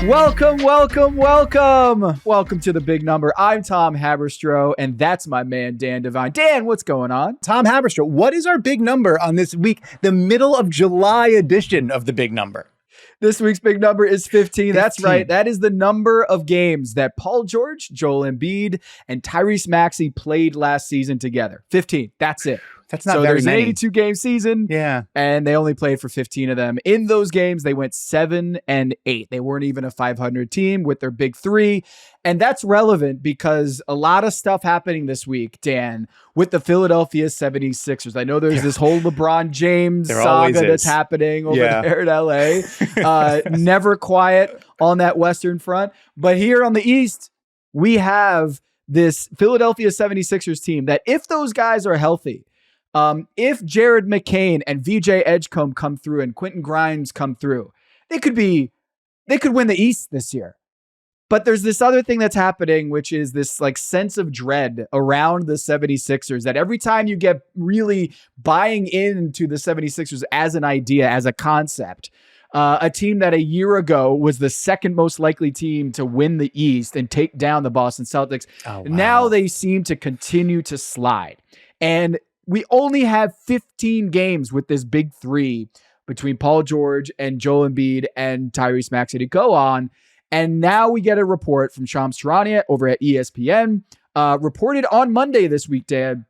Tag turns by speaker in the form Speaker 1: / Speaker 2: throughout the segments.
Speaker 1: Welcome to the big number. I'm Tom Haberstroh, and that's my man, Dan Devine. Dan, what's going on?
Speaker 2: Tom Haberstroh, what is our big number on this week, the middle of July edition of the big number?
Speaker 1: This week's big number is 15. That's right. That is the number of games that Paul George, Joel Embiid, and Tyrese Maxey played last season together. 15. That's it.
Speaker 2: That's not very many.
Speaker 1: There's an 82-game season, and they only played for 15 of them. In those games, they went 7-8. They weren't even a 500 team with their big three, and that's relevant because a lot of stuff happening this week, Dan, with the Philadelphia 76ers. I know there's this whole LeBron James saga that's happening over there in LA. Never quiet on that Western front, but here on the East, we have this Philadelphia 76ers team that if those guys are healthy, if Jared McCain and VJ Edgecombe come through and Quentin Grimes come through, they could win the East this year. But there's this other thing that's happening, which is this like sense of dread around the 76ers that every time you get really buying into the 76ers as an idea, as a concept, a team that a year ago was the second most likely team to win the East and take down the Boston Celtics. Oh, wow. Now they seem to continue to slide. And we only have 15 games with this big three between Paul George and Joel Embiid and Tyrese Maxey to go on. And now we get a report from Shams Charania over at ESPN, reported on Monday this week, Dan,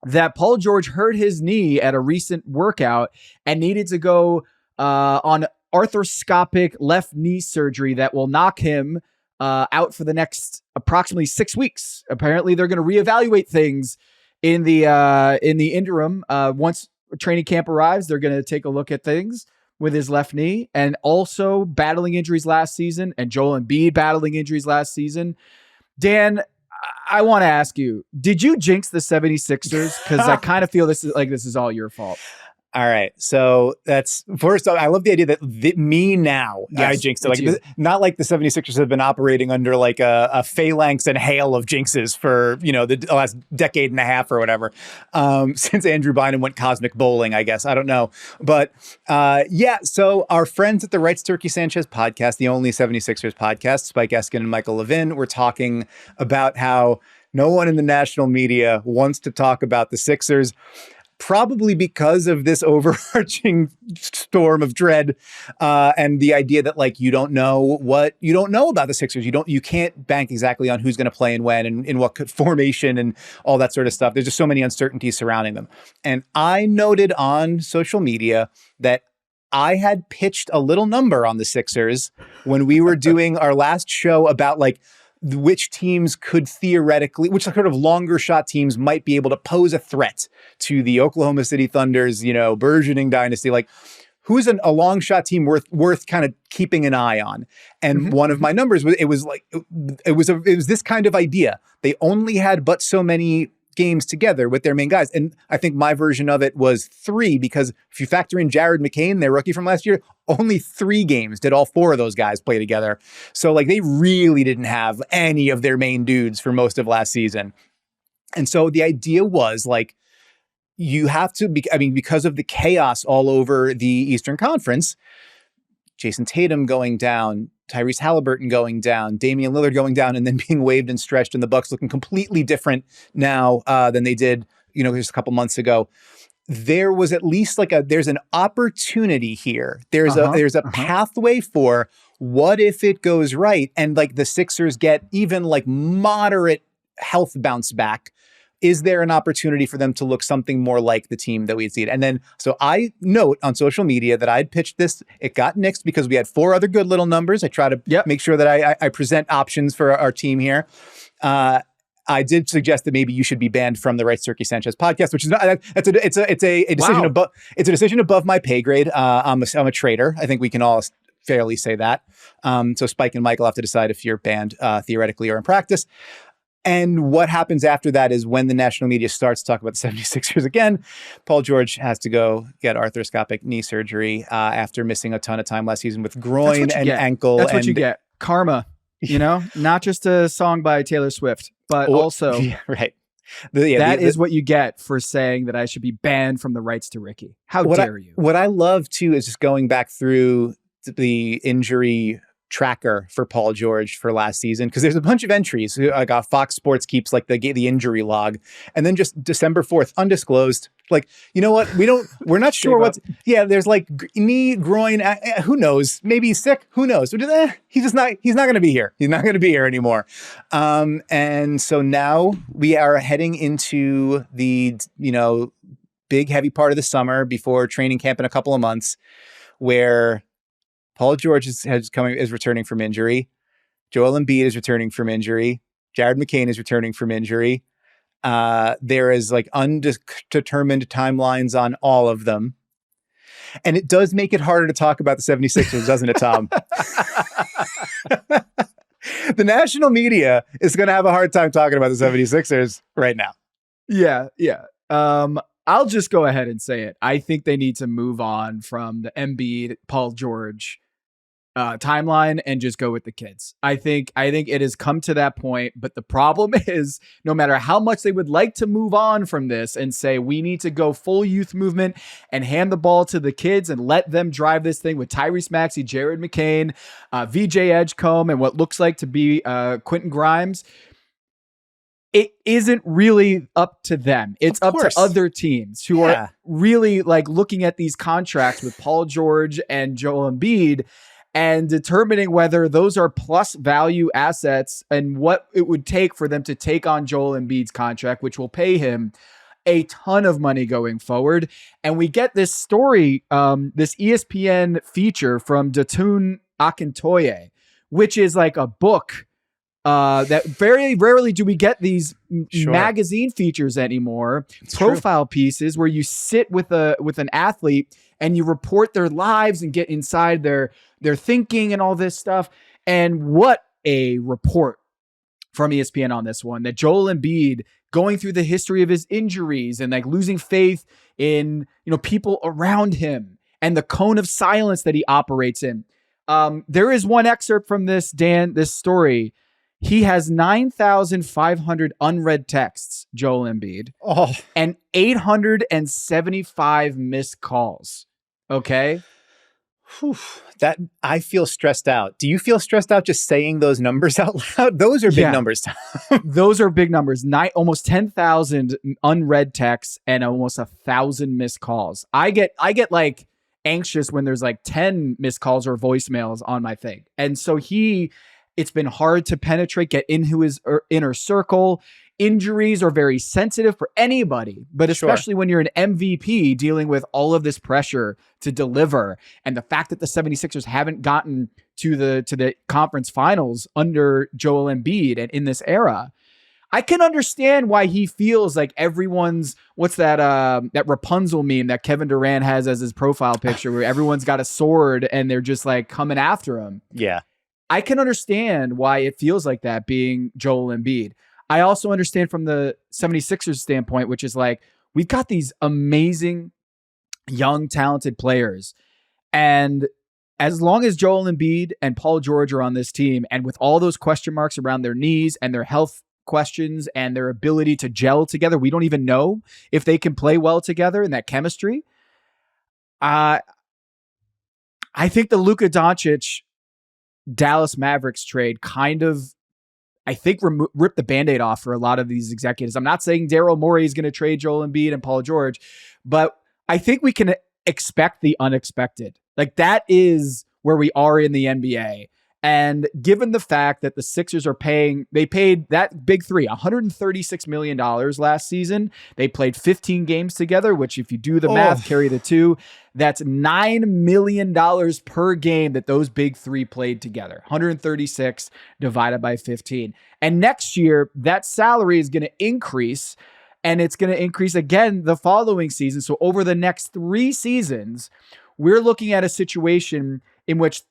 Speaker 1: that Paul George hurt his knee at a recent workout and needed to go on arthroscopic left knee surgery that will knock him out for the next approximately 6 weeks. Apparently, they're going to reevaluate things in the interim. Once training camp arrives, they're going to take a look at things with his left knee, and also battling injuries last season, and Joel Embiid battling injuries last season. Dan, I want to ask you, did you jinx the 76ers? Because I kind of feel this is all your fault.
Speaker 2: All right. So that's first off, I love the idea that me now, I jinxed it. Like, not like the 76ers have been operating under like a phalanx and hail of jinxes for, the last decade and a half or whatever, since Andrew Bynum went cosmic bowling, I guess. I don't know. But so our friends at the Rights Turkey Sanchez podcast, the only 76ers podcast, Spike Eskin and Michael Levin, were talking about how no one in the national media wants to talk about the Sixers, probably because of this overarching storm of dread and the idea that like you don't know about the Sixers. You can't bank exactly on who's going to play and when and in what formation and all that sort of stuff. There's just so many uncertainties surrounding them. And I noted on social media that I had pitched a little number on the Sixers when we were doing our last show about like which teams could theoretically, which sort of longer shot teams might be able to pose a threat to the Oklahoma City Thunder's, burgeoning dynasty. Like, who's a long shot team worth kind of keeping an eye on? And one of my numbers was, it was this kind of idea. They only had but so many games together with their main guys. And I think my version of it was 3, because if you factor in Jared McCain, their rookie from last year, only 3 games did all 4 of those guys play together. So like they really didn't have any of their main dudes for most of last season. And so the idea was like, you have to be, because of the chaos all over the Eastern Conference, Jason Tatum going down, Tyrese Halliburton going down, Damian Lillard going down, and then being waived and stretched, and the Bucks looking completely different now than they did, just a couple months ago. There was at least there's an opportunity here. There's a pathway for what if it goes right, and like the Sixers get even like moderate health bounce back. Is there an opportunity for them to look something more like the team that we had seen? And then, so I note on social media that I'd pitched this. It got nixed because we had 4 other good little numbers. I try to make sure that I present options for our team here. I did suggest that maybe you should be banned from the Rights Turkey Sanchez podcast, which is not. It's a decision above. It's a decision above my pay grade. I'm a traitor. I think we can all fairly say that. So Spike and Michael have to decide if you're banned theoretically or in practice. And what happens after that is when the national media starts to talk about the 76ers again, Paul George has to go get arthroscopic knee surgery after missing a ton of time last season with groin and ankle.
Speaker 1: That's what you get. Karma, not just a song by Taylor Swift, but also
Speaker 2: right.
Speaker 1: That is what you get for saying that I should be banned from the Rights to Ricky. How dare you?
Speaker 2: What I love too is just going back through the injury tracker for Paul George for last season, because there's a bunch of entries. Like Fox Sports keeps like the injury log, and then just December 4th, undisclosed. Like, you know what? We're not sure what's. Yeah, there's like knee, groin. Who knows? Maybe he's sick. Who knows? He's not going to be here. He's not going to be here anymore. And so now we are heading into the big heavy part of the summer before training camp in a couple of months, where Paul George is returning from injury. Joel Embiid is returning from injury. Jared McCain is returning from injury. There is like undetermined timelines on all of them. And it does make it harder to talk about the 76ers, doesn't it, Tom? The national media is going to have a hard time talking about the 76ers right now.
Speaker 1: Yeah. I'll just go ahead and say it. I think they need to move on from the Embiid, Paul George timeline and just go with the kids. I think it has come to that point, but the problem is no matter how much they would like to move on from this and say we need to go full youth movement and hand the ball to the kids and let them drive this thing with Tyrese Maxey, Jared McCain, VJ Edgecombe, and what looks like to be Quentin Grimes, it isn't really up to them. It's up to other teams who are really like looking at these contracts with Paul George and Joel Embiid and determining whether those are plus value assets and what it would take for them to take on Joel Embiid's contract, which will pay him a ton of money going forward. And we get this story, this ESPN feature from Datun Akintoye, which is like a book that very rarely do we get these magazine features anymore. It's profile pieces where you sit with an athlete and you report their lives and get inside their thinking and all this stuff. And what a report from ESPN on this one, that Joel Embiid going through the history of his injuries and like losing faith in, people around him and the cone of silence that he operates in. There is one excerpt from this, Dan, this story. He has 9,500 unread texts, Joel Embiid, and 875 missed calls. Okay.
Speaker 2: Whew, that I feel stressed out. Do you feel stressed out just saying those numbers out loud? Those are big numbers.
Speaker 1: Those are big numbers. Almost 10,000 unread texts and almost 1,000 missed calls. I get like anxious when there's like 10 missed calls or voicemails on my thing. And so it's been hard to penetrate, get into his inner circle. Injuries are very sensitive for anybody, but especially when you're an MVP dealing with all of this pressure to deliver. And the fact that the 76ers haven't gotten to the conference finals under Joel Embiid and in this era, I can understand why he feels like everyone's, what's that Rapunzel meme that Kevin Durant has as his profile picture where everyone's got a sword and they're just like coming after him.
Speaker 2: Yeah.
Speaker 1: I can understand why it feels like that being Joel Embiid. I also understand from the 76ers standpoint, which is like, we've got these amazing, young, talented players. And as long as Joel Embiid and Paul George are on this team, and with all those question marks around their knees and their health questions and their ability to gel together, we don't even know if they can play well together in that chemistry. I think the Luka Doncic Dallas Mavericks trade kind of, I think, ripped the Band-Aid off for a lot of these executives. I'm not saying Daryl Morey is going to trade Joel Embiid and Paul George, but I think we can expect the unexpected. Like, that is where we are in the NBA. And given the fact that the Sixers they paid that big three, $136 million last season. They played 15 games together, which if you do the math, carry the two, that's $9 million per game that those big three played together. 136 divided by 15. And next year, that salary is going to increase, and it's going to increase again the following season. So over the next 3 seasons, we're looking at a situation in which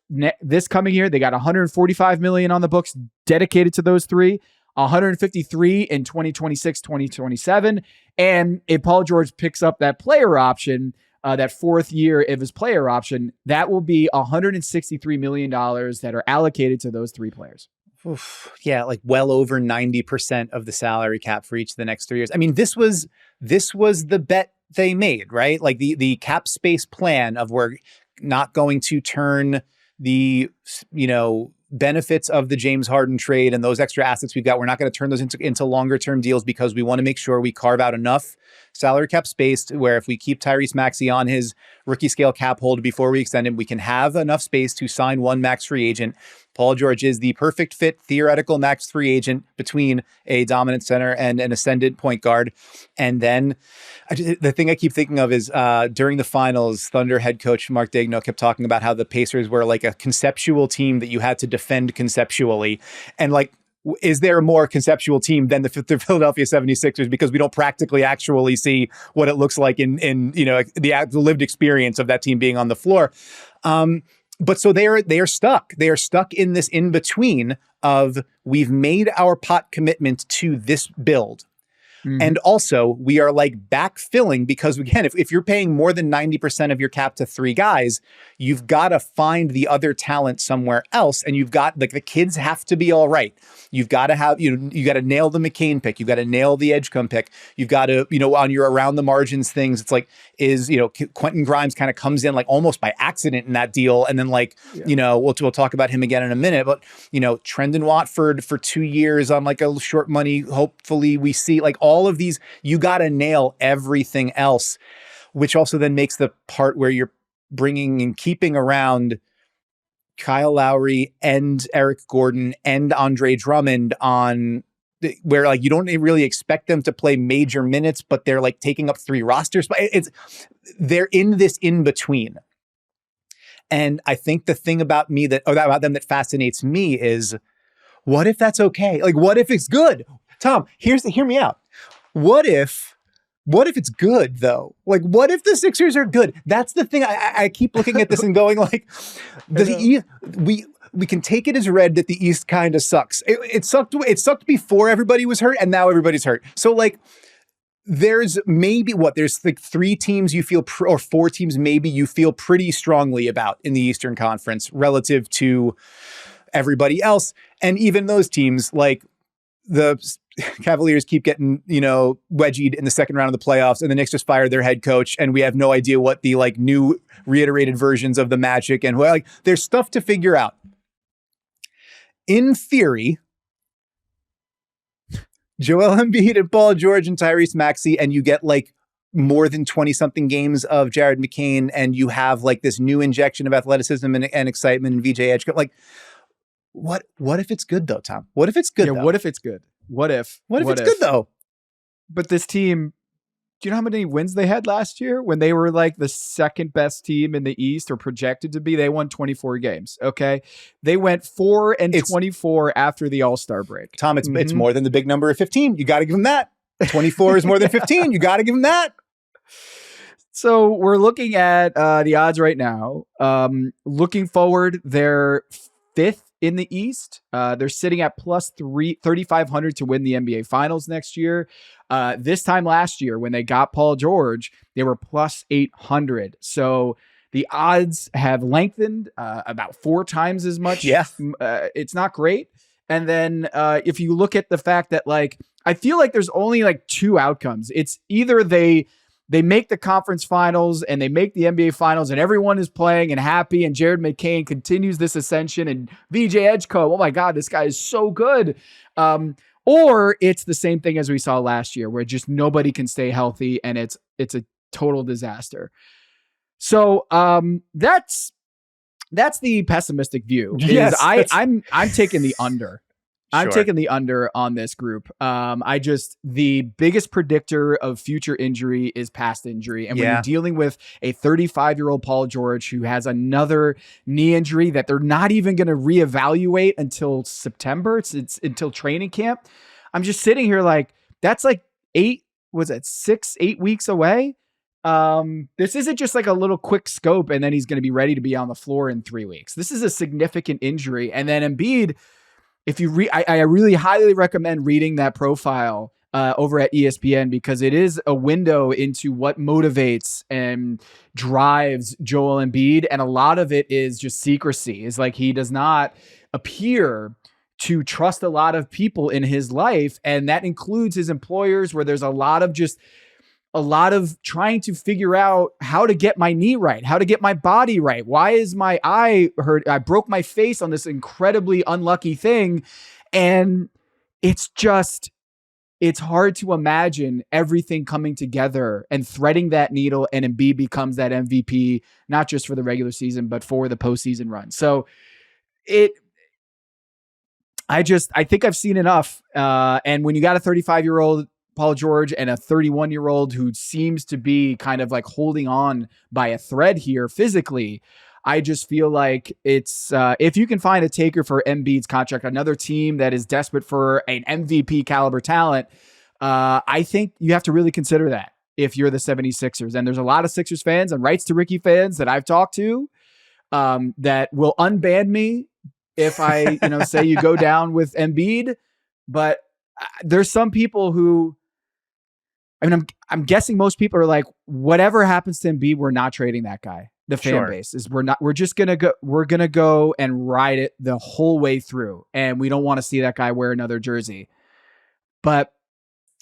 Speaker 1: this coming year, they got $145 million on the books dedicated to those three, $153 in 2026, 2027. And if Paul George picks up that player option, that 4th year of his player option, that will be $163 million that are allocated to those 3 players.
Speaker 2: Oof, yeah, like well over 90% of the salary cap for each of the next 3 years. I mean, this was the bet they made, right? Like the cap space plan of we're not going to turn the benefits of the James Harden trade and those extra assets we've got, we're not going to turn those into longer term deals because we want to make sure we carve out enough salary cap space to where if we keep Tyrese Maxey on his rookie scale cap hold before we extend him, we can have enough space to sign one max free agent. Paul George is the perfect fit theoretical max free agent between a dominant center and an ascendant point guard. And then the thing I keep thinking of is during the finals, Thunder head coach Mark Daigneault kept talking about how the Pacers were like a conceptual team that you had to defend conceptually. And like, is there a more conceptual team than the Philadelphia 76ers? Because we don't practically actually see what it looks like in the lived experience of that team being on the floor. But so they are stuck. They are stuck in this in between of we've made our pot commitment to this build. Mm-hmm. And also we are like backfilling because again, if you're paying more than 90% of your cap to three guys, you've got to find the other talent somewhere else. And you've got like the kids have to be all right. You've got to have, you got to nail the McCain pick. You've got to nail the Edgecombe pick. You've got to, on your around the margins things, it's like, Quentin Grimes kind of comes in like almost by accident in that deal. And then we'll talk about him again in a minute, but Trendon Watford for 2 years on like a short money. Hopefully we see like all of these, you got to nail everything else, which also then makes the part where you're bringing and keeping around Kyle Lowry and Eric Gordon and Andre Drummond on where like you don't really expect them to play major minutes, but they're like taking up 3 rosters. But they're in this in between. And I think the thing about them that fascinates me is, what if that's okay? Like, what if it's good? Tom, hear me out. What if it's good though? Like, what if the Sixers are good? That's the thing. I keep looking at this and going like, we can take it as read that the East kind of sucks. It sucked before everybody was hurt, and now everybody's hurt. So like, there's like 3 teams you feel or 4 teams maybe you feel pretty strongly about in the Eastern Conference relative to everybody else, and even those teams like the Cavaliers keep getting, wedgied in the second round of the playoffs, and the Knicks just fired their head coach, and we have no idea what the like new reiterated versions of the Magic and like there's stuff to figure out. In theory, Joel Embiid and Paul George and Tyrese Maxey, and you get like more than 20 something games of Jared McCain, and you have like this new injection of athleticism and excitement and VJ Edgecombe. Like, what if it's good though, Tom? What if it's good?
Speaker 1: Yeah,
Speaker 2: though?
Speaker 1: What if it's good? What if
Speaker 2: it's good though?
Speaker 1: But this team, do you know how many wins they had last year when they were like the second best team in the East or projected to be? They won 24 games. Okay. They went 4-24 after the All-Star break.
Speaker 2: Tom, it's more than the big number of 15. You got to give them that. 24 is more than 15. You got to give them that.
Speaker 1: So we're looking at the odds right now. Looking forward, they're 5th in the East. They're sitting at plus 3,500 to win the NBA Finals next year. This time last year, when they got Paul George, they were plus 800. So the odds have lengthened about 4 times as much.
Speaker 2: Yeah.
Speaker 1: It's not great. And then if you look at the fact that like, I feel like there's only like 2 outcomes. It's either they make the conference finals and they make the NBA finals and everyone is playing and happy and Jared McCain continues this ascension and VJ Edgecombe, oh my God, this guy is so good. Or it's the same thing as we saw last year where just nobody can stay healthy and it's a total disaster. So that's the pessimistic view.
Speaker 2: Yes,
Speaker 1: I'm taking the under. I'm
Speaker 2: Sure.
Speaker 1: taking the under on this group. The biggest predictor of future injury is past injury. And when you're dealing with a 35-year-old Paul George who has another knee injury that they're not even going to reevaluate until September, it's until training camp. I'm just sitting here like, that's like 8 weeks away. This isn't just like a little quick scope and then he's going to be ready to be on the floor in 3 weeks. This is a significant injury. And then Embiid, if you I really highly recommend reading that profile over at ESPN because it is a window into what motivates and drives Joel Embiid. And a lot of it is just secrecy. It's like he does not appear to trust a lot of people in his life. And that includes his employers, where there's a lot of just a lot of trying to figure out how to get my knee right, how to get my body right. Why is my eye hurt? I broke my face on this incredibly unlucky thing. And it's hard to imagine everything coming together and threading that needle, and Embiid becomes that MVP, not just for the regular season, but for the postseason run. So I think I've seen enough. And when you got a 35-year-old Paul George and a 31-year-old who seems to be kind of like holding on by a thread here physically, I just feel like it's if you can find a taker for Embiid's contract, another team that is desperate for an MVP caliber talent, I think you have to really consider that if you're the 76ers. And there's a lot of Sixers fans and Rights to Ricky fans that I've talked to that will unban me if I say you go down with Embiid. But there's some people who, I'm guessing most people are like, whatever happens to Embiid, we're not trading that guy. The fan base is we're going to go and ride it the whole way through. And we don't want to see that guy wear another jersey. But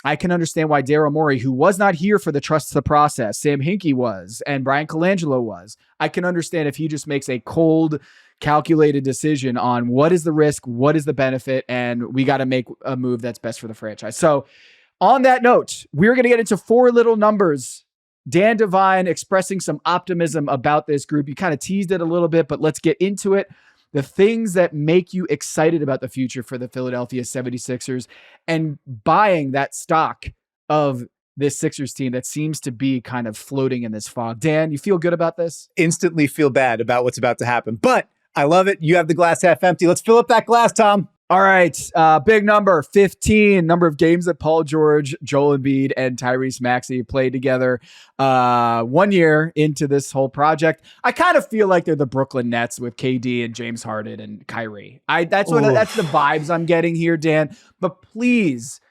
Speaker 1: I can understand why Daryl Morey, who was not here for the trust the process, Sam Hinkie was, and Brian Colangelo was. I can understand if he just makes a cold, calculated decision on what is the risk, what is the benefit, and we got to make a move that's best for the franchise. So on that note, we're going to get into 4 little numbers. Dan Devine expressing some optimism about this group. You kind of teased it a little bit, but let's get into it. The things that make you excited about the future for the Philadelphia 76ers and buying that stock of this Sixers team that seems to be kind of floating in this fog. Dan, you feel good about this?
Speaker 2: Instantly feel bad about what's about to happen, but I love it. You have the glass half empty. Let's fill up that glass, Tom.
Speaker 1: All right. Big number, 15, number of games that Paul George, Joel Embiid, and Tyrese Maxey played together 1 year into this whole project. I kind of feel like they're the Brooklyn Nets with KD and James Harden and Kyrie. That's the vibes I'm getting here, Dan. But please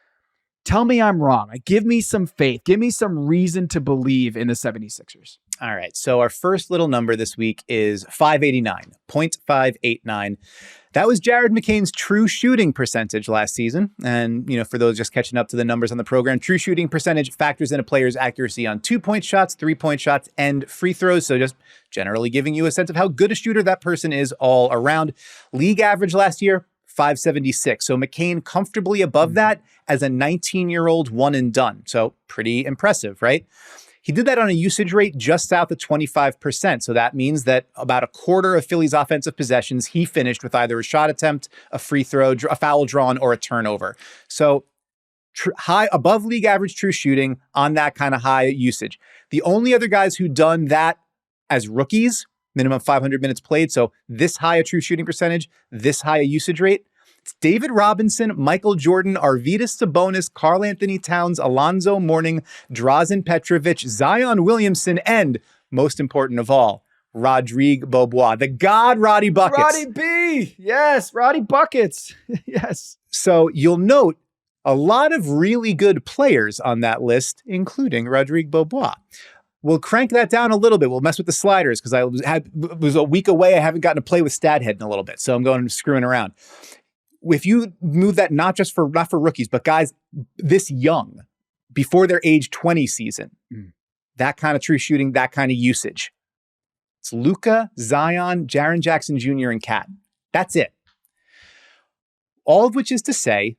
Speaker 1: tell me I'm wrong. Give me some faith. Give me some reason to believe in the 76ers.
Speaker 2: All right. So our first little number this week is 589, 0.589. That was Jared McCain's true shooting percentage last season. And, for those just catching up to the numbers on the program, true shooting percentage factors in a player's accuracy on 2-point shots, 3-point shots, and free throws. So just generally giving you a sense of how good a shooter that person is all around. League average last year, 576. So McCain comfortably above that as a 19-year-old one and done. So pretty impressive, right? He did that on a usage rate just south of 25%. So that means that about a quarter of Philly's offensive possessions, he finished with either a shot attempt, a free throw, a foul drawn, or a turnover. So high above league average true shooting on that kind of high usage. The only other guys who done that as rookies, minimum 500 minutes played. So this high a true shooting percentage, this high a usage rate. It's David Robinson, Michael Jordan, Arvydas Sabonis, Karl Anthony Towns, Alonzo Mourning, Drazen Petrovic, Zion Williamson, and most important of all, Rodrigue Beaubois, the god Roddy Buckets.
Speaker 1: Roddy B. Yes, Roddy Buckets. Yes.
Speaker 2: So you'll note a lot of really good players on that list, including Rodrigue Beaubois. We'll crank that down a little bit. We'll mess with the sliders because I was a week away. I haven't gotten to play with StatHead in a little bit, so I'm going screwing around. If you move that not for rookies, but guys this young, before their age 20 season, that kind of true shooting, that kind of usage. It's Luka, Zion, Jaren Jackson Jr., and Cat. That's it. All of which is to say,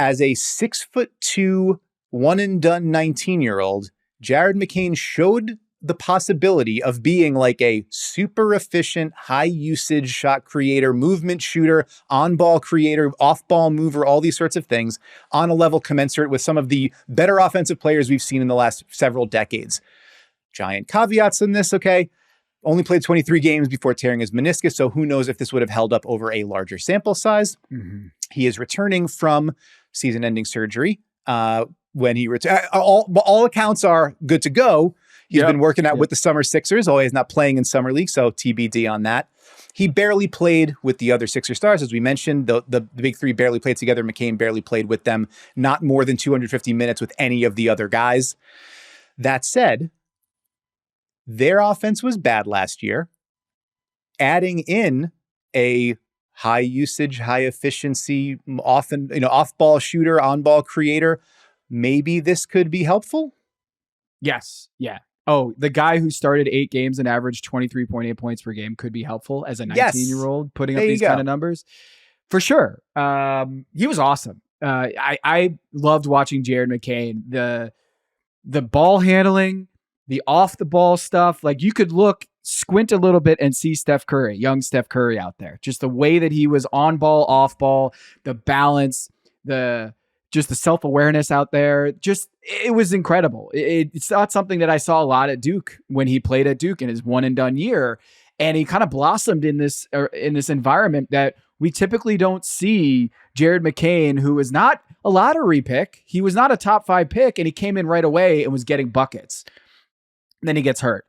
Speaker 2: as a 6'2", one and done 19-year-old, Jared McCain showed the possibility of being like a super efficient, high usage shot creator, movement shooter, on-ball creator, off-ball mover, all these sorts of things on a level commensurate with some of the better offensive players we've seen in the last several decades. Giant caveats in this, okay? Only played 23 games before tearing his meniscus, so who knows if this would have held up over a larger sample size. Mm-hmm. He is returning from season-ending surgery. When he all accounts are good to go. He's been working out with the Summer Sixers, although he's not playing in Summer League, so TBD on that. He barely played with the other Sixer stars, as we mentioned. The big three barely played together. McCain barely played with them. Not more than 250 minutes with any of the other guys. That said, their offense was bad last year. Adding in a high usage, high efficiency, often off-ball shooter, on-ball creator, maybe this could be helpful.
Speaker 1: Yes. Yeah. Oh, the guy who started 8 games and averaged 23.8 points per game could be helpful as a 19-year-old putting up these kind of numbers. For sure. He was awesome. I loved watching Jared McCain. The ball handling, the off the ball stuff. Like you could squint a little bit and see Steph Curry, young Steph Curry out there. Just the way that he was on ball, off ball, the balance, the self-awareness out there. Just, it was incredible. It's not something that I saw a lot at Duke when he played at Duke in his one and done year. And he kind of blossomed in this environment that we typically don't see. Jared McCain, who is not a lottery pick. He was not a top 5 pick, and he came in right away and was getting buckets. And then he gets hurt.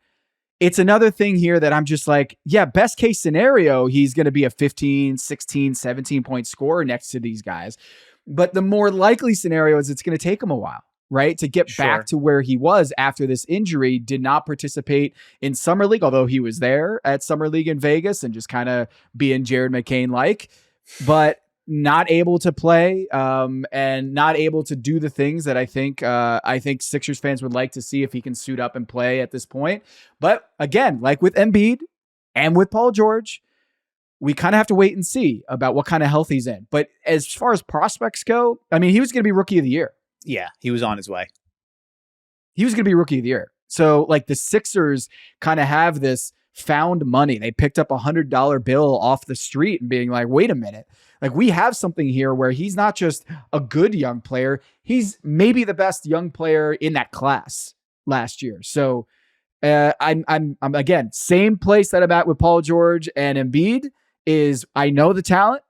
Speaker 1: It's another thing here that I'm just like, yeah, best case scenario, he's going to be a 15, 16, 17 point scorer next to these guys. But the more likely scenario is it's going to take him a while, right? To get back to where he was after this injury. Did not participate in Summer League, although he was there at Summer League in Vegas and just kind of being Jared McCain-like, but not able to play and not able to do the things that I think Sixers fans would like to see if he can suit up and play at this point. But again, like with Embiid and with Paul George, we kind of have to wait and see about what kind of health he's in. But as far as prospects go, I mean, he was going to be rookie of the year.
Speaker 2: Yeah, he was on his way.
Speaker 1: He was going to be rookie of the year. So like the Sixers kind of have this found money. They picked up $100 bill off the street and being like, wait a minute. Like we have something here where he's not just a good young player. He's maybe the best young player in that class last year. So I'm again, same place that I'm at with Paul George and Embiid is I know the talent.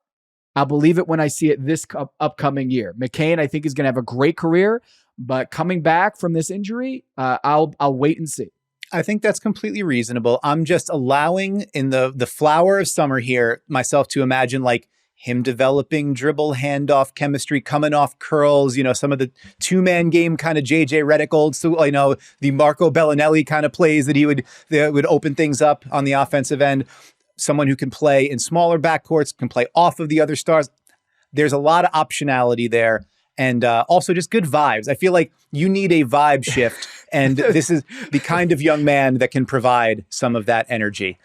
Speaker 1: I'll believe it when I see it this upcoming year. McCain, I think, is going to have a great career, but coming back from this injury, I'll wait and see.
Speaker 2: I think that's completely reasonable. I'm just allowing in the flower of summer here myself to imagine like him developing dribble handoff chemistry, coming off curls, some of the 2-man game kind of JJ Redick old, so the Marco Bellinelli kind of plays that would open things up on the offensive end. Someone who can play in smaller backcourts, can play off of the other stars. There's a lot of optionality there. And also just good vibes. I feel like you need a vibe shift. And this is the kind of young man that can provide some of that energy.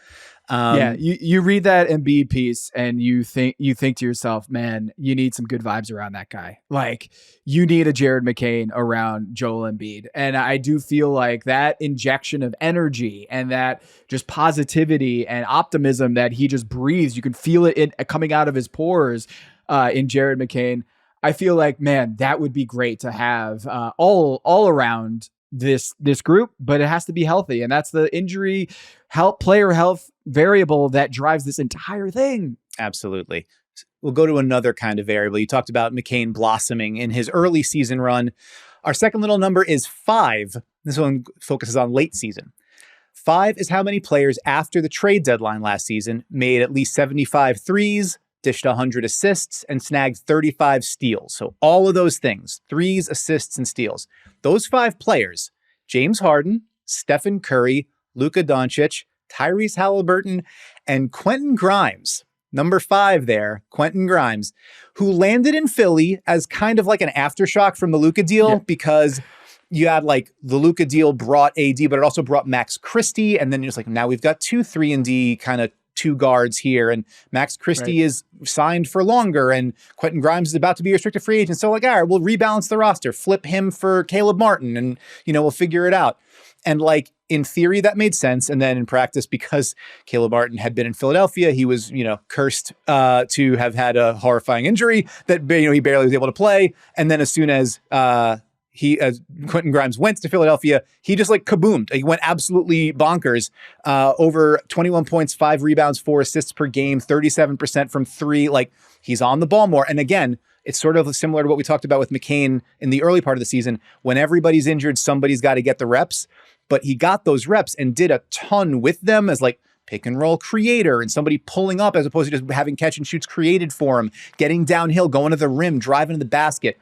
Speaker 1: You read that Embiid piece and you think to yourself, man, you need some good vibes around that guy. Like you need a Jared McCain around Joel Embiid. And I do feel like that injection of energy and that just positivity and optimism that he just breathes, you can feel it coming out of his pores in Jared McCain. I feel like, man, that would be great to have all around this group, but it has to be healthy. And that's the injury player health variable that drives this entire thing.
Speaker 2: Absolutely. We'll go to another kind of variable. You talked about McCain blossoming in his early season run. Our second little number is 5. This one focuses on late season. 5 is how many players after the trade deadline last season made at least 75 threes, dished 100 assists, and snagged 35 steals. So all of those things, threes, assists, and steals. Those 5 players, James Harden, Stephen Curry, Luka Doncic, Tyrese Halliburton, and Quentin Grimes. Number 5 there, Quentin Grimes, who landed in Philly as kind of like an aftershock from the Luka deal because you had like the Luka deal brought AD, but it also brought Max Christie. And then you're just like, now we've got 2 3-and-D kind of 2 guards here, and Max Christie is signed for longer, and Quentin Grimes is about to be a restricted free agent. So like, all right, we'll rebalance the roster, flip him for Caleb Martin, and we'll figure it out. And like in theory, that made sense. And then in practice, because Caleb Martin had been in Philadelphia, he was, cursed to have had a horrifying injury that, he barely was able to play. And then as soon as Quentin Grimes went to Philadelphia, he just like kaboomed. He went absolutely bonkers. Over 21 points, 5 rebounds, 4 assists per game, 37% from 3. Like he's on the ball more. And again, it's sort of similar to what we talked about with McCain in the early part of the season. When everybody's injured, somebody's got to get the reps. But he got those reps and did a ton with them as like pick and roll creator and somebody pulling up as opposed to just having catch and shoots created for him, getting downhill, going to the rim, driving to the basket.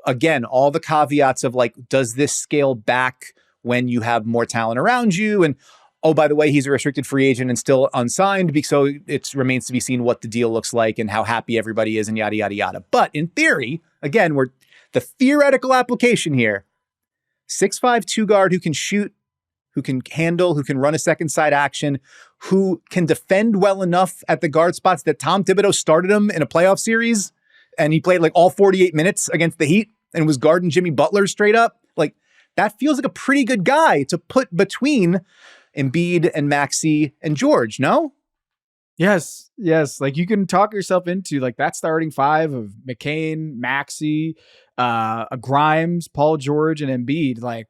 Speaker 2: Again, all the caveats of like, does this scale back when you have more talent around you? And oh, by the way, he's a restricted free agent and still unsigned, so it remains to be seen what the deal looks like and how happy everybody is and yada, yada, yada. But in theory, again, the theoretical application here, 6'5", 2 guard who can shoot, who can handle, who can run a second side action, who can defend well enough at the guard spots that Tom Thibodeau started him in a playoff series, and he played like all 48 minutes against the Heat and was guarding Jimmy Butler straight up. Like, that feels like a pretty good guy to put between Embiid and Maxey and George, no?
Speaker 1: Yes. Like, you can talk yourself into like that starting five of McCain, Maxey, Grimes, Paul George, and Embiid. Like,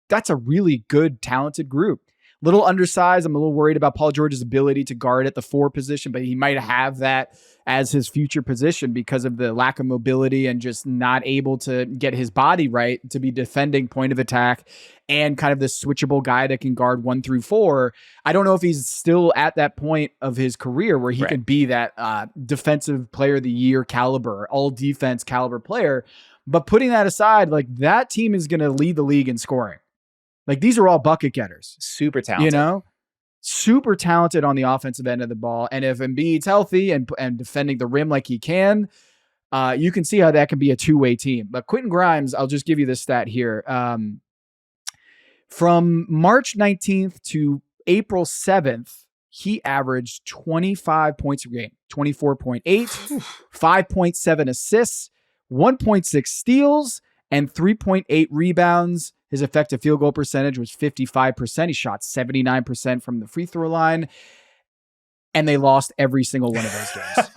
Speaker 1: that's a really good, talented group. Little undersized. I'm a little worried about Paul George's ability to guard at the 4 position, but he might have that as his future position because of the lack of mobility and just not able to get his body right to be defending point of attack and kind of this switchable guy that can guard 1 through 4. I don't know if he's still at that point of his career where he could be that defensive player of the year caliber, all defense caliber player. But putting that aside, like, that team is going to lead the league in scoring. Like, these are all bucket getters.
Speaker 2: Super talented.
Speaker 1: Super talented on the offensive end of the ball. And if Embiid's healthy and defending the rim like he can, you can see how that can be a two-way team. But Quentin Grimes, I'll just give you this stat here. From March 19th to April 7th, he averaged 25 points a game, 24.8, 5.7 assists, 1.6 steals, and 3.8 rebounds. His effective field goal percentage was 55%. He shot 79% from the free throw line. And they lost every single one of those games.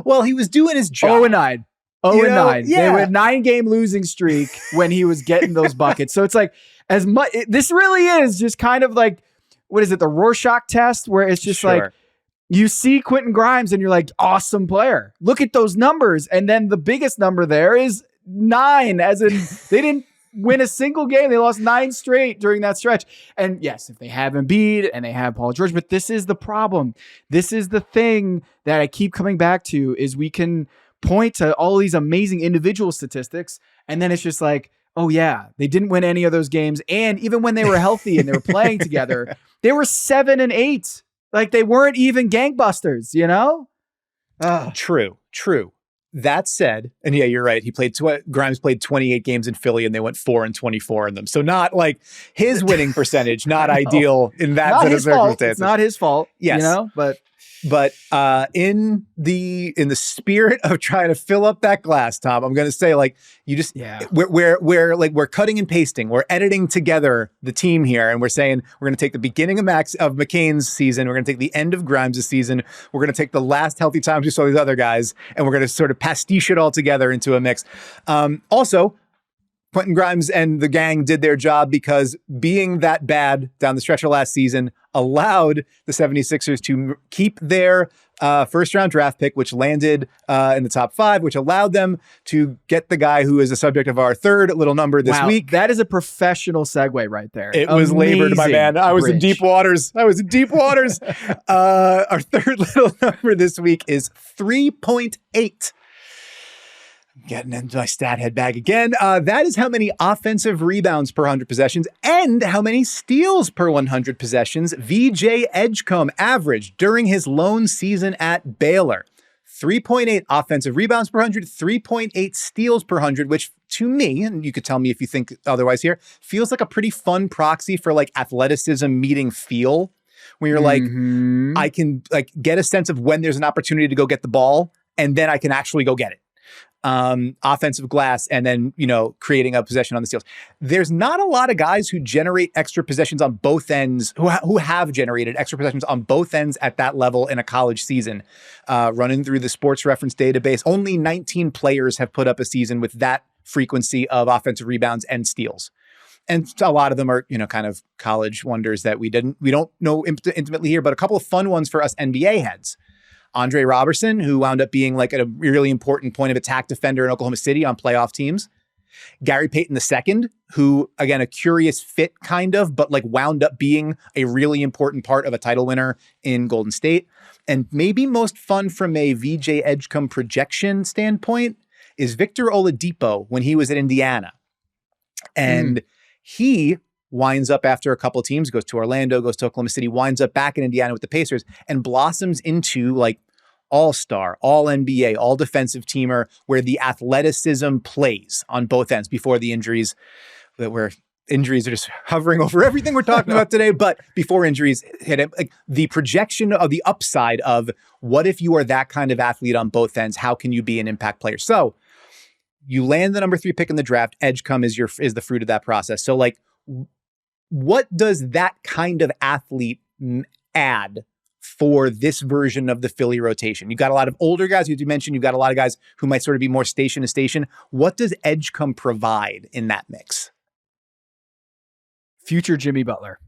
Speaker 2: Well, he was doing his job.
Speaker 1: 0-9. 0-9. Yeah. They were a 9-game losing streak when he was getting those buckets. So it's like, as much, this really is just kind of like, what is it, the Rorschach test, where it's just like, you see Quentin Grimes and you're like, awesome player. Look at those numbers. And then the biggest number there is 9, as in they didn't win a single game. They lost 9 straight during that stretch. And yes, if they have Embiid and they have Paul George, but this is the problem. This is the thing that I keep coming back to, is we can point to all these amazing individual statistics, and then it's just like, oh yeah, they didn't win any of those games. And even when they were healthy and they were playing together, they were 7-8. Like, they weren't even gangbusters, you know?
Speaker 2: True. That said, and yeah, you're right. He played Grimes played 28 games in Philly, and they went 4-24 in them. So not like his winning percentage, not ideal in that set of circumstances.
Speaker 1: It's not his fault.
Speaker 2: Yes,
Speaker 1: you know, but
Speaker 2: in the spirit of trying to fill up that glass, Tom, I'm going to say, like, you just, we're cutting and pasting, we're editing together the team here, and we're saying we're going to take the beginning of McCain's season, we're going to take the end of Grimes' season, we're going to take the last healthy times we saw these other guys, and we're going to sort of pastiche it all together into a mix. Also, Quentin Grimes and the gang did their job, because being that bad down the stretch of last season allowed the 76ers to keep their first-round draft pick, which landed in the top 5, which allowed them to get the guy who is the subject of our third little number this week.
Speaker 1: That is a professional segue right there.
Speaker 2: It was labored, my man. I was in deep waters. Our third little number this week is 3.8. Getting into my stat head bag again. That is how many offensive rebounds per 100 possessions and how many steals per 100 possessions VJ Edgecombe averaged during his lone season at Baylor. 3.8 offensive rebounds per 100, 3.8 steals per 100, which to me, and you could tell me if you think otherwise here, feels like a pretty fun proxy for like athleticism meeting feel, where you're like, I can like get a sense of when there's an opportunity to go get the ball, and then I can actually go get it. Offensive glass, and then, you know, creating a possession on the steals. There's not a lot of guys who generate extra possessions on both ends, who have generated extra possessions on both ends at that level in a college season. Running through the sports reference database, only 19 players have put up a season with that frequency of offensive rebounds and steals. And a lot of them are, you know, kind of college wonders that we don't know intimately here, but a couple of fun ones for us NBA heads. Andre Robertson, who wound up being like a really important point of attack defender in Oklahoma City on playoff teams. Gary Payton II, who, again, a curious fit kind of, but like wound up being a really important part of a title winner in Golden State. And maybe most fun from a VJ Edgecombe projection standpoint is Victor Oladipo when he was at Indiana. And he winds up after a couple of teams, goes to Orlando, goes to Oklahoma City, winds up back in Indiana with the Pacers, and blossoms into like all-star, all-NBA, all-defensive teamer, where the athleticism plays on both ends before the injuries injuries are just hovering over everything we're talking about today. But before injuries hit him, like the projection of the upside of what if you are that kind of athlete on both ends? How can you be an impact player? So you land the number 3 pick in the draft. Edgecombe is the fruit of that process. So like, what does that kind of athlete add for this version of the Philly rotation? You got a lot of older guys, as you mentioned. You've got a lot of guys who might sort of be more station to station. What does Edgecombe provide in that mix?
Speaker 1: Future Jimmy Butler.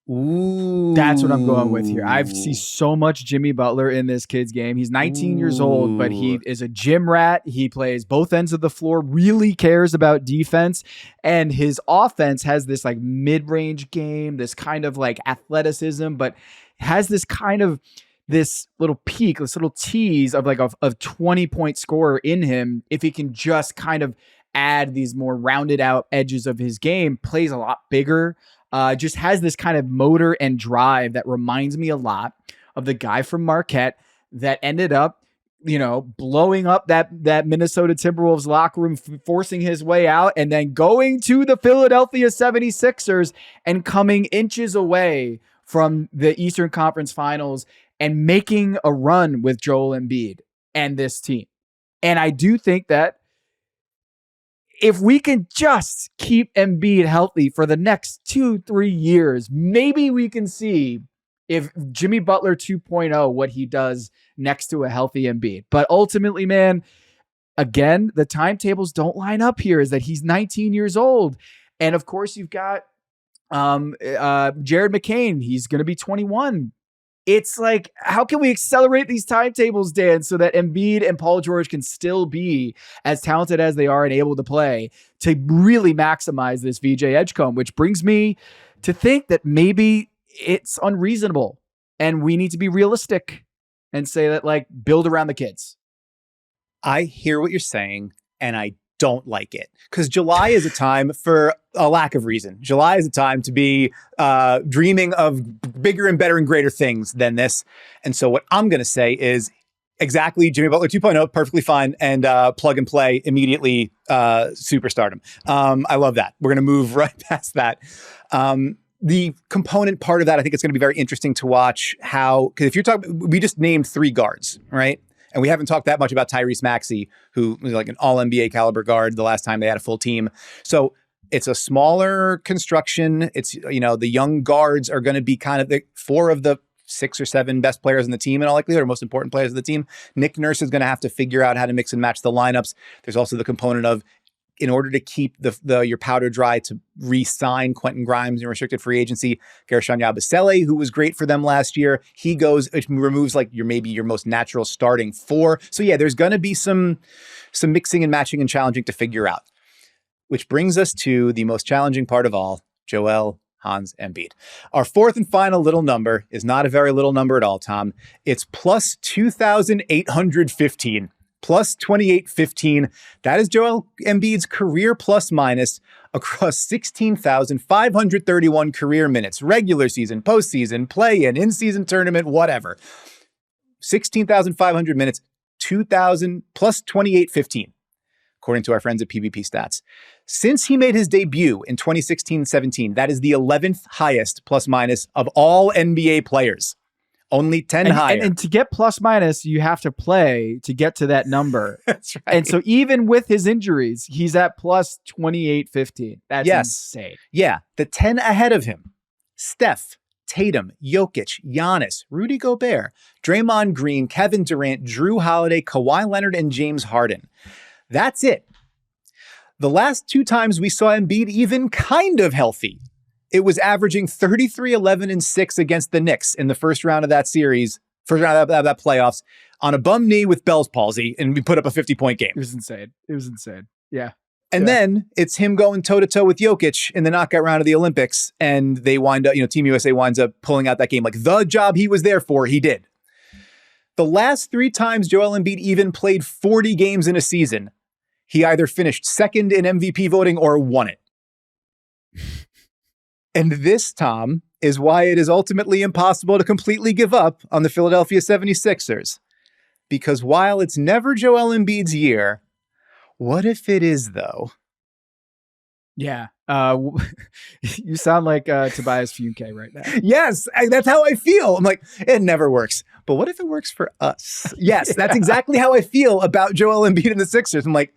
Speaker 2: Ooh.
Speaker 1: That's what I'm going with here. I see so much Jimmy Butler in this kid's game. He's 19 years old, but he is a gym rat. He plays both ends of the floor, really cares about defense, and his offense has this like mid-range game, this kind of like athleticism, but has this kind of this little peak, this little tease of like a 20-point scorer in him if he can just kind of add these more rounded out edges of his game. Plays a lot bigger, just has this kind of motor and drive that reminds me a lot of the guy from Marquette that ended up, blowing up that Minnesota Timberwolves locker room, forcing his way out, and then going to the Philadelphia 76ers and coming inches away from the Eastern Conference Finals and making a run with Joel Embiid and this team. And I do think that if we can just keep Embiid healthy for the next 2-3 years, maybe we can see if Jimmy Butler 2.0, what he does next to a healthy Embiid. But ultimately, man, again, the timetables don't line up here, is that he's 19 years old. And of course, you've got Jared McCain. He's going to be 21. It's like, how can we accelerate these timetables, Dan, so that Embiid and Paul George can still be as talented as they are and able to play to really maximize this VJ Edgecombe, which brings me to think that maybe it's unreasonable and we need to be realistic and say that, like, build around the kids.
Speaker 2: I hear what you're saying, and I don't like it, because July is a time for a lack of reason. July is a time to be dreaming of bigger and better and greater things than this. And so what I'm going to say is exactly Jimmy Butler 2.0, perfectly fine, and plug and play immediately, superstardom. I love that. We're going to move right past that. The component part of that, I think it's going to be very interesting to watch how, because if you're talking, we just named 3 guards, right? And we haven't talked that much about Tyrese Maxey, who was like an all-NBA caliber guard the last time they had a full team. So it's a smaller construction. It's, the young guards are going to be kind of the 4 of the 6 or 7 best players in the team in all likelihood, or most important players of the team. Nick Nurse is going to have to figure out how to mix and match the lineups. There's also the component of, in order to keep your powder dry to re-sign Quentin Grimes in restricted free agency, Gershon Yabusele, who was great for them last year, he goes, it removes like maybe your most natural starting 4. So yeah, there's going to be some mixing and matching and challenging to figure out. Which brings us to the most challenging part of all, Joel Hans Embiid. Our 4th and final little number is not a very little number at all, Tom. It's plus 2,815. Plus 2815. That is Joel Embiid's career plus minus across 16,531 career minutes, regular season, postseason, play-in, in-season tournament, whatever. 16,500 minutes, 2,000 plus 2815, according to our friends at PBP Stats. Since he made his debut in 2016-17, that is the 11th highest plus minus of all NBA players. Only 10 higher.
Speaker 1: And to get plus minus, you have to play to get to that number.
Speaker 2: That's right.
Speaker 1: And so even with his injuries, he's at plus 2815. That's insane.
Speaker 2: Yeah. The 10 ahead of him, Steph, Tatum, Jokic, Giannis, Rudy Gobert, Draymond Green, Kevin Durant, Drew Holiday, Kawhi Leonard, and James Harden. That's it. The last 2 times we saw Embiid even kind of healthy, it was averaging 33, 11, and 6 against the Knicks in the first round of that series, first round of that playoffs, on a bum knee with Bell's palsy, and we put up a 50-point game.
Speaker 1: It was insane. Yeah.
Speaker 2: And then it's him going toe-to-toe with Jokic in the knockout round of the Olympics, and they wind up, Team USA winds up pulling out that game. Like, the job he was there for, he did. The last 3 times Joel Embiid even played 40 games in a season, he either finished second in MVP voting or won it. And this, Tom, is why it is ultimately impossible to completely give up on the Philadelphia 76ers. because while it's never Joel Embiid's year, what if it is though?
Speaker 1: Yeah. You sound like Tobias Funke right now.
Speaker 2: Yes, that's how I feel. I'm like, it never works. But what if it works for us? Yes, that's exactly how I feel about Joel Embiid and the Sixers. I'm like,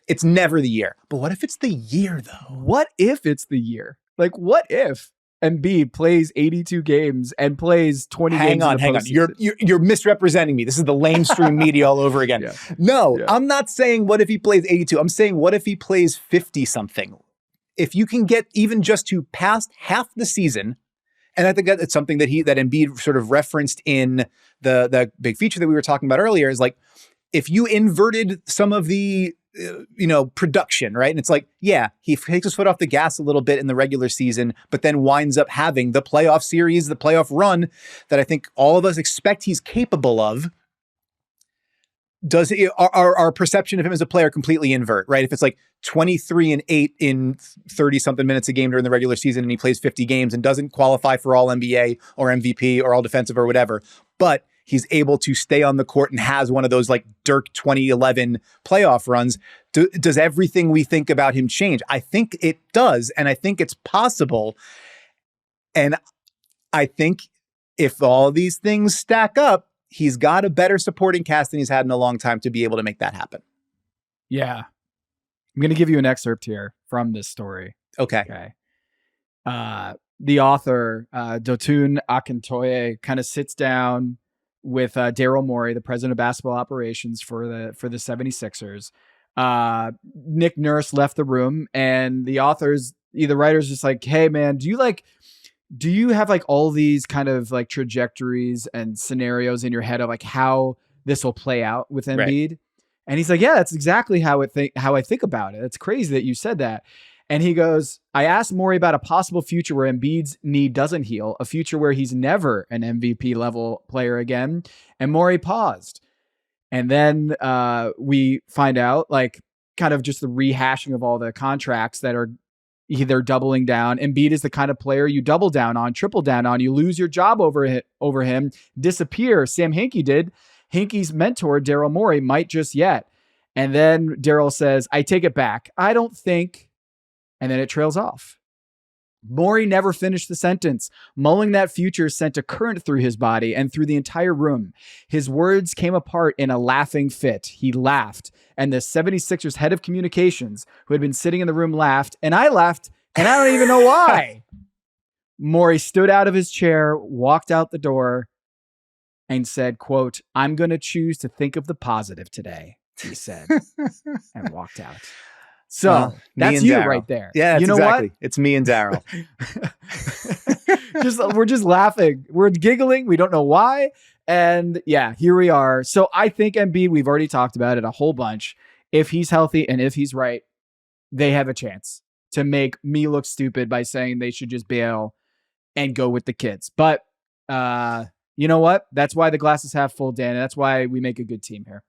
Speaker 2: it's never the year. But what if it's the year, though?
Speaker 1: What if it's the year? Like, what if Embiid plays 82 games and plays 20 games?
Speaker 2: Hang on. You're misrepresenting me. This is the lamestream media all over again. Yeah. No, yeah. I'm not saying what if he plays 82. I'm saying what if he plays 50-something? If you can get even just to past half the season, and I think that it's something that Embiid sort of referenced in the big feature that we were talking about earlier, is like, if you inverted some of the production, right? And it's like, yeah, he takes his foot off the gas a little bit in the regular season, but then winds up having the playoff series, the playoff run that I think all of us expect he's capable of. Does our perception of him as a player completely invert, right? If it's like 23-8 in 30-something minutes a game during the regular season and he plays 50 games and doesn't qualify for all NBA or MVP or all defensive or whatever, but he's able to stay on the court and has one of those like Dirk 2011 playoff runs, does everything we think about him change? I think it does, and I think it's possible. And I think if all these things stack up, he's got a better supporting cast than he's had in a long time to be able to make that happen.
Speaker 1: Yeah. I'm going to give you an excerpt here from this story.
Speaker 2: Okay.
Speaker 1: The author, Dotun Akintoye, kind of sits down with Daryl Morey, the president of basketball operations for the 76ers. Nick Nurse left the room, and the writer's just like, hey, man, do you have like all these kind of like trajectories and scenarios in your head of like how this will play out with Embiid? Right. And he's like, yeah, that's exactly how I think about it. It's crazy that you said that. And he goes, I asked Morey about a possible future where Embiid's knee doesn't heal, a future where he's never an MVP level player again. And Morey paused. And then we find out like kind of just the rehashing of all the contracts that are either doubling down. Embiid is the kind of player you double down on, triple down on. You lose your job over him, disappear. Sam Hinkie did. Hinkie's mentor, Daryl Morey, might just yet. And then Daryl says, I take it back. I don't think. And then it trails off. Morey never finished the sentence. Mulling that future sent a current through his body and through the entire room. His words came apart in a laughing fit. He laughed, and the 76ers head of communications, who had been sitting in the room, laughed, and I laughed, and I don't even know why. Morey stood out of his chair, walked out the door, and said, quote, I'm going to choose to think of the positive today, he said, and walked out. So that's you right there.
Speaker 2: Yeah, you know exactly. What? It's me and Daryl.
Speaker 1: We're just laughing. We're giggling. We don't know why. And yeah, here we are. So I think Embiid, we've already talked about it a whole bunch. If he's healthy and if he's right, they have a chance to make me look stupid by saying they should just bail and go with the kids. But you know what? That's why the glass is half full, Dan. And that's why we make a good team here.